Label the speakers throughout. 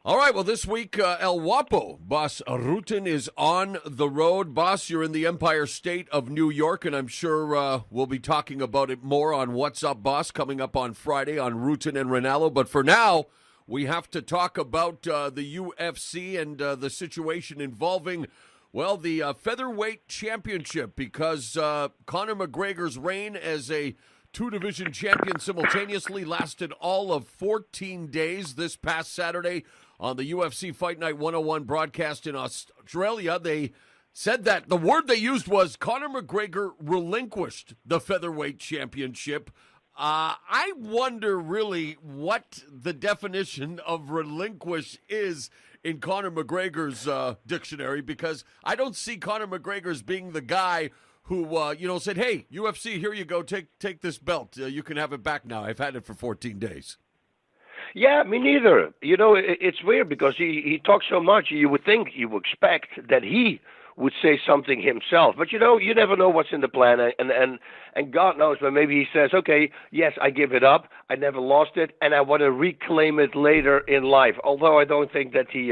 Speaker 1: All right, well, this week, El Guapo, Bas Rutten, is on the road. Bas, you're in the Empire State of New York, and I'm sure we'll be talking about it more on What's Up, Boss, coming up on Friday on Rutten and Ranallo. But for now, we have to talk about the UFC and the situation involving, well, the featherweight championship, because Conor McGregor's reign as a two-division champion simultaneously lasted all of 14 days this past Saturday. On the UFC Fight Night 101 broadcast in Australia, they said that the word they used was Conor McGregor relinquished the featherweight championship. I wonder really what the definition of relinquish is in Conor McGregor's dictionary, because I don't see Conor McGregor as being the guy who, said, hey, UFC, here you go, take this belt. You can have it back now. I've had it for 14 days.
Speaker 2: Yeah, me neither. It's weird because he talks so much. You would think, you would expect that he would say something himself. But, you never know what's in the plan. And God knows, but maybe he says, okay, yes, I give it up. I never lost it, and I want to reclaim it later in life. Although I don't think that he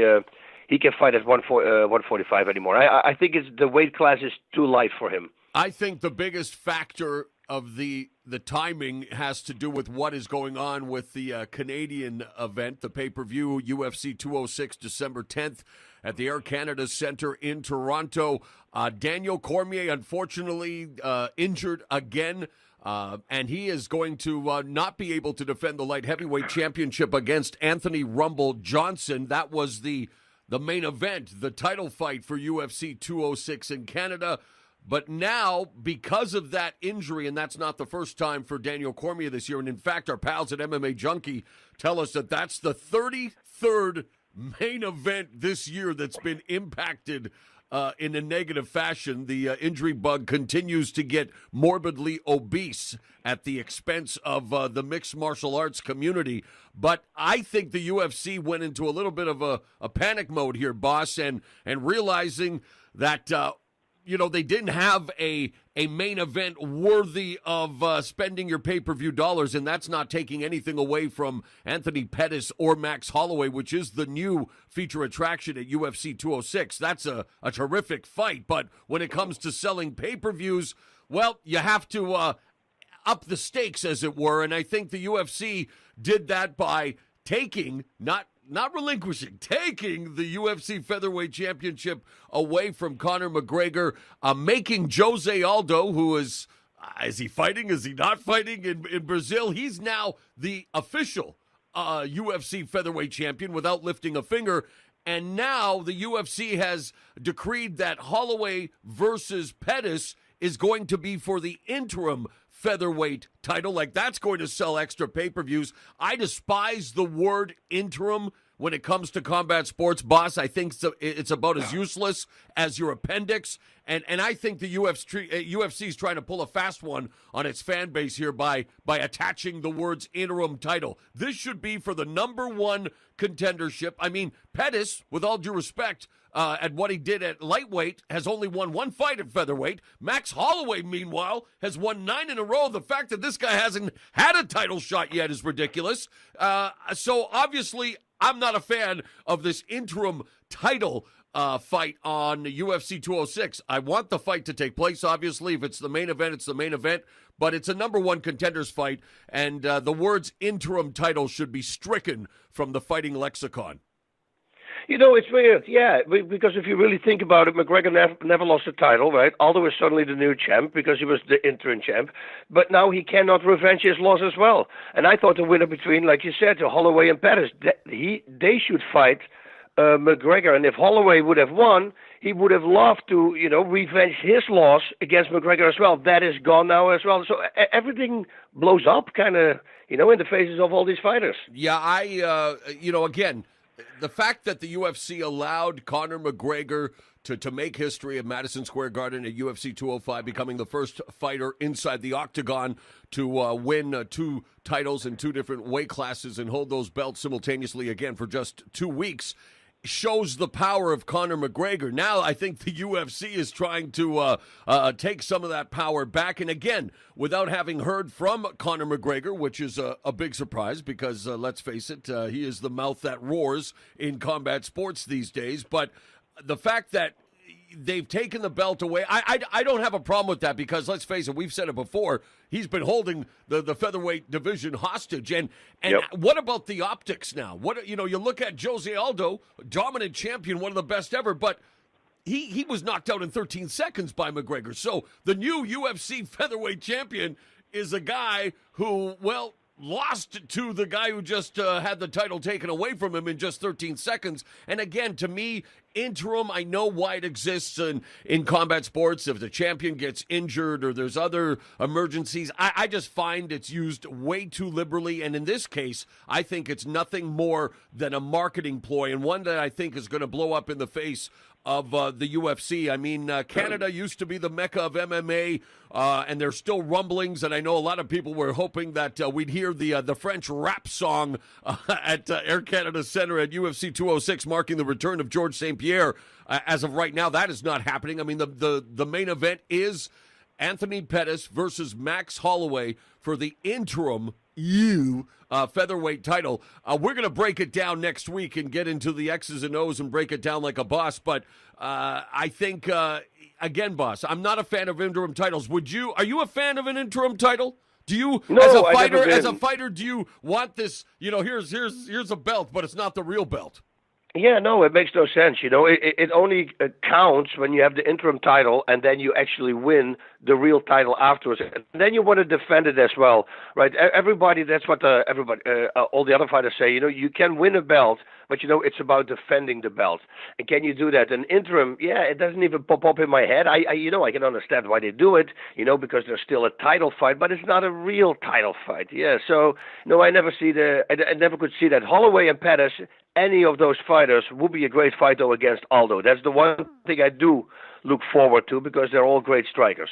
Speaker 2: can fight at 145 anymore. I think the weight class is too light for him.
Speaker 1: I think the biggest factor of the timing has to do with what is going on with the Canadian event, the pay-per-view UFC 206, December 10th at the Air Canada Centre in Toronto. Daniel Cormier, unfortunately, injured again, and he is going to not be able to defend the light heavyweight championship against Anthony Rumble Johnson. That was the main event, the title fight for UFC 206 in Canada. But now, because of that injury, and that's not the first time for Daniel Cormier this year, and in fact, our pals at MMA Junkie tell us that that's the 33rd main event this year that's been impacted in a negative fashion. The injury bug continues to get morbidly obese at the expense of the mixed martial arts community. But I think the UFC went into a little bit of a panic mode here, boss, and realizing that they didn't have a main event worthy of spending your pay-per-view dollars, and that's not taking anything away from Anthony Pettis or Max Holloway, which is the new feature attraction at UFC 206. That's a terrific fight, but when it comes to selling pay-per-views, well, you have to up the stakes, as it were, and I think the UFC did that by taking, not relinquishing, taking the UFC Featherweight Championship away from Conor McGregor, making Jose Aldo, who is he fighting? Is he not fighting in Brazil? He's now the official UFC Featherweight Champion without lifting a finger. And now the UFC has decreed that Holloway versus Pettis is going to be for the interim featherweight title. Like, that's going to sell extra pay-per-views. I despise the word interim when it comes to combat sports, boss. I think it's about as useless as your appendix. And I think the UFC is trying to pull a fast one on its fan base here by attaching the words interim title. This should be for the number one contendership. I mean, Pettis, with all due respect, at what he did at lightweight, has only won one fight at featherweight. Max Holloway, meanwhile, has won 9 in a row. The fact that this guy hasn't had a title shot yet is ridiculous. So obviously, I'm not a fan of this interim title fight on UFC 206. I want the fight to take place, obviously. If it's the main event, it's the main event. But it's a number one contenders fight, and the words interim title should be stricken from the fighting lexicon.
Speaker 2: It's weird, yeah, because if you really think about it, McGregor never lost a title, right? Aldo is suddenly the new champ because he was the interim champ, but now he cannot revenge his loss as well. And I thought the winner between, like you said, Holloway and Pettis, they should fight McGregor. And if Holloway would have won, he would have loved to, revenge his loss against McGregor as well. That is gone now as well. So everything blows up kind of, in the faces of all these fighters.
Speaker 1: Yeah, again, the fact that the UFC allowed Conor McGregor to make history at Madison Square Garden at UFC 205, becoming the first fighter inside the octagon to win 2 titles in 2 different weight classes and hold those belts simultaneously again for just 2 weeks, shows the power of Conor McGregor. Now I think the UFC is trying to take some of that power back. And again, without having heard from Conor McGregor, which is a big surprise because, let's face it, he is the mouth that roars in combat sports these days. But the fact that they've taken the belt away, I don't have a problem with that because, let's face it, we've said it before, he's been holding the featherweight division hostage. And what about the optics now? You look at Jose Aldo, dominant champion, one of the best ever, but he was knocked out in 13 seconds by McGregor. So the new UFC featherweight champion is a guy who, well, lost to the guy who just had the title taken away from him in just 13 seconds. And again, to me, interim, I know why it exists in combat sports. If the champion gets injured or there's other emergencies, I just find it's used way too liberally. And in this case, I think it's nothing more than a marketing ploy, and one that I think is going to blow up in the face of the UFC. I mean, Canada used to be the mecca of MMA, and there's still rumblings, and I know a lot of people were hoping that we'd hear the French rap song at Air Canada Centre at UFC 206, marking the return of Georges St-Pierre. As of right now, that is not happening. I mean, the main event is Anthony Pettis versus Max Holloway for the interim featherweight title. We're going to break it down next week and get into the X's and O's and break it down like a boss. But I think, again, boss, I'm not a fan of interim titles. Are you a fan of an interim title? Do you,
Speaker 2: no,
Speaker 1: as a fighter, do you want this? Here's a belt, but it's not the real belt.
Speaker 2: Yeah, no, it makes no sense. It only counts when you have the interim title and then you actually win the real title afterwards. And then you want to defend it as well, right? Everybody, that's what all the other fighters say. You can win a belt, but it's about defending the belt. And can you do that? An interim, it doesn't even pop up in my head. I can understand why they do it, because there's still a title fight, but it's not a real title fight. Yeah, so no, I never could see that. Holloway and Pettis, any of those fighters would be a great fight though against Aldo. That's the one thing I do look forward to because they're all great strikers.